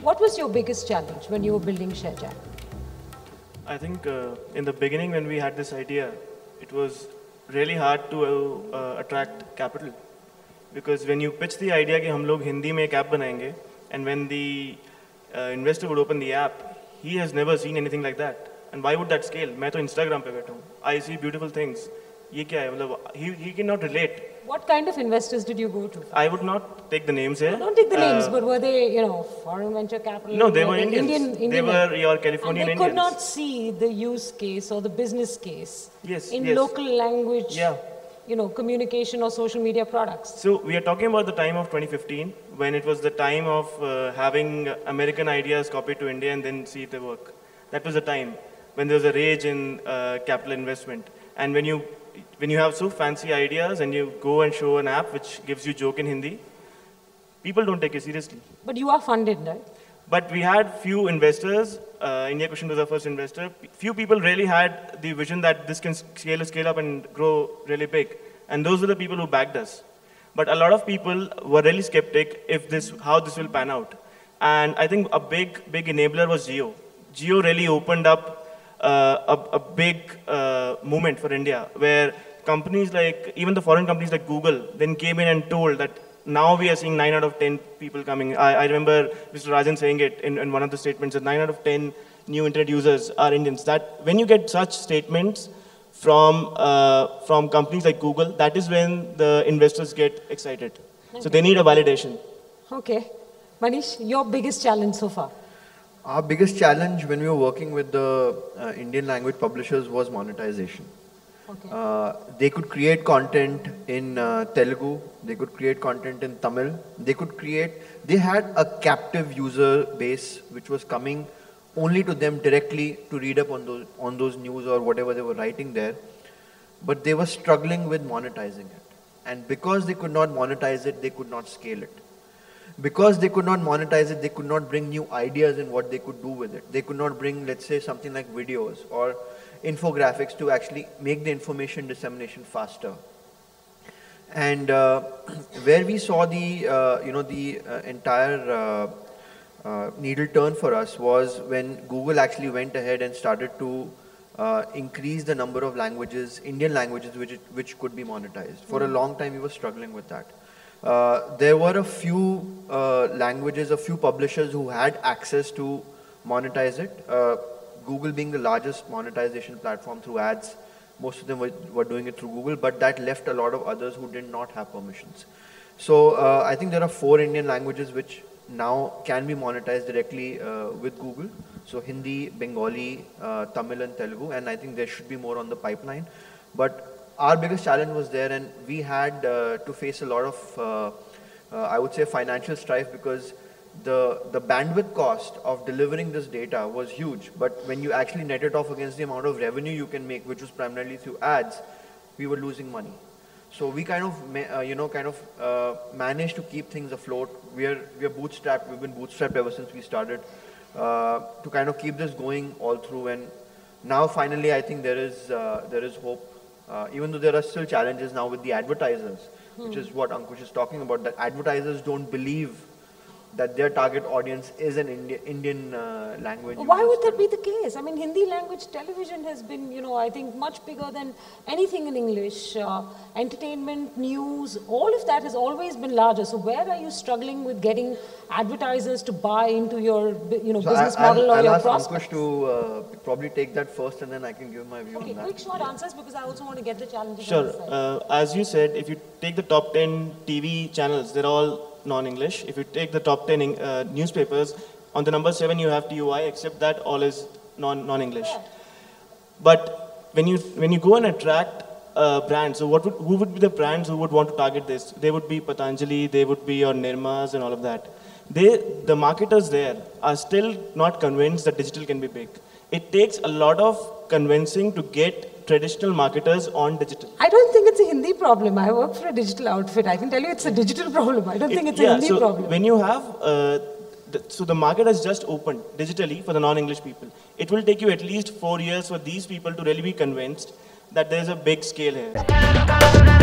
What was your biggest challenge when you were building ShareJack? I think in the beginning when we had this idea, it was really hard to attract capital. Because when you pitch the idea कि हम लोग हिंदी में एक app बनाएंगे, and when the investor would open the app, he has never seen anything like that. And why would that scale? मैं तो Instagram पे बैठा हूँ. I see beautiful things. ये क्या है? मतलब he cannot relate. What kind of investors did you go to? I would not take the names here. Don't take the names, but were they, you know, foreign venture capital? No, they were Indians. Indian, they were your Californian and they Indians. could not see the use case or the business case in local language, you know, communication or social media products. So we are talking about the time of 2015, when it was the time of having American ideas copied to India and then see it work. That was the time when there was a rage in capital investment. And when you have so fancy ideas and you go and show an app which gives you joke in Hindi, people don't take it seriously. But you are funded, right? But we had few investors. India Cushion was our first investor. Few people really had the vision that this can scale up and grow really big. And those were the people who backed us. But a lot of people were really skeptic how this will pan out. And I think a big enabler was Jio. Jio really opened up a big movement for India, where companies like, even the foreign companies like Google, then came in and told that now we are seeing 9 out of 10 people coming. I remember Mr. Rajan saying it in one of the statements, that 9 out of 10 new internet users are Indians. That when you get such statements from companies like Google, that is when the investors get excited. Okay. So they need a validation. Okay. Manish, your biggest challenge so far? Our biggest challenge when we were working with the Indian language publishers was monetization. Okay. They could create content in Telugu, they could create content in Tamil, they had a captive user base which was coming only to them directly to read up on those news or whatever they were writing there, but they were struggling with monetizing it. And because they could not monetize it, they could not scale it. Because they could not monetize it, they could not bring new ideas in what they could do with it. They could not bring, let's say, something like videos or infographics to actually make the information dissemination faster. And where we saw the entire needle turn for us was when Google actually went ahead and started to increase the number of languages, Indian languages, which could be monetized. For a long time, we were struggling with that. There were a few languages, a few publishers who had access to monetize it. Google being the largest monetization platform through ads, most of them were doing it through Google, but that left a lot of others who did not have permissions. So I think there are 4 Indian languages which now can be monetized directly with Google. So Hindi, Bengali, Tamil and Telugu, and I think there should be more on the pipeline. But our biggest challenge was there, and we had to face a lot of, I would say, financial strife, because the bandwidth cost of delivering this data was huge. But when you actually net it off against the amount of revenue you can make, which was primarily through ads, we were losing money. So we kind of, managed to keep things afloat. We are bootstrapped. We've been bootstrapped ever since we started to kind of keep this going all through. And now finally, I think there is hope. Even though there are still challenges now with the advertisers, which is what Ankush is talking about, that advertisers don't believe that their target audience is an Indian language. Why would that be the case? I mean, Hindi language television has been, you know, I think much bigger than anything in English. Entertainment, news, all of that has always been larger. So where are you struggling with getting advertisers to buy into your, business model or your prospects? I'll ask Ankush to probably take that first, and then I can give my view on that. Quick short answers, because I also want to get the challenges. Sure. As you said, if you take the top 10 TV channels, they're all non-English. If you take the top 10 newspapers, on the number 7 you have TUI, except that all is non-English. Yeah. But when you go and attract brands, so who would be the brands who would want to target this? They would be Patanjali, they would be your Nirmas and all of that. The marketers there are still not convinced that digital can be big. It takes a lot of convincing to get traditional marketers on digital. I don't think it's a Hindi problem. I work for a digital outfit. I can tell you it's a digital problem. I don't think it's a Hindi problem. When you have, so the market has just opened digitally for the non-English people. It will take you at least 4 years for these people to really be convinced that there's a big scale here.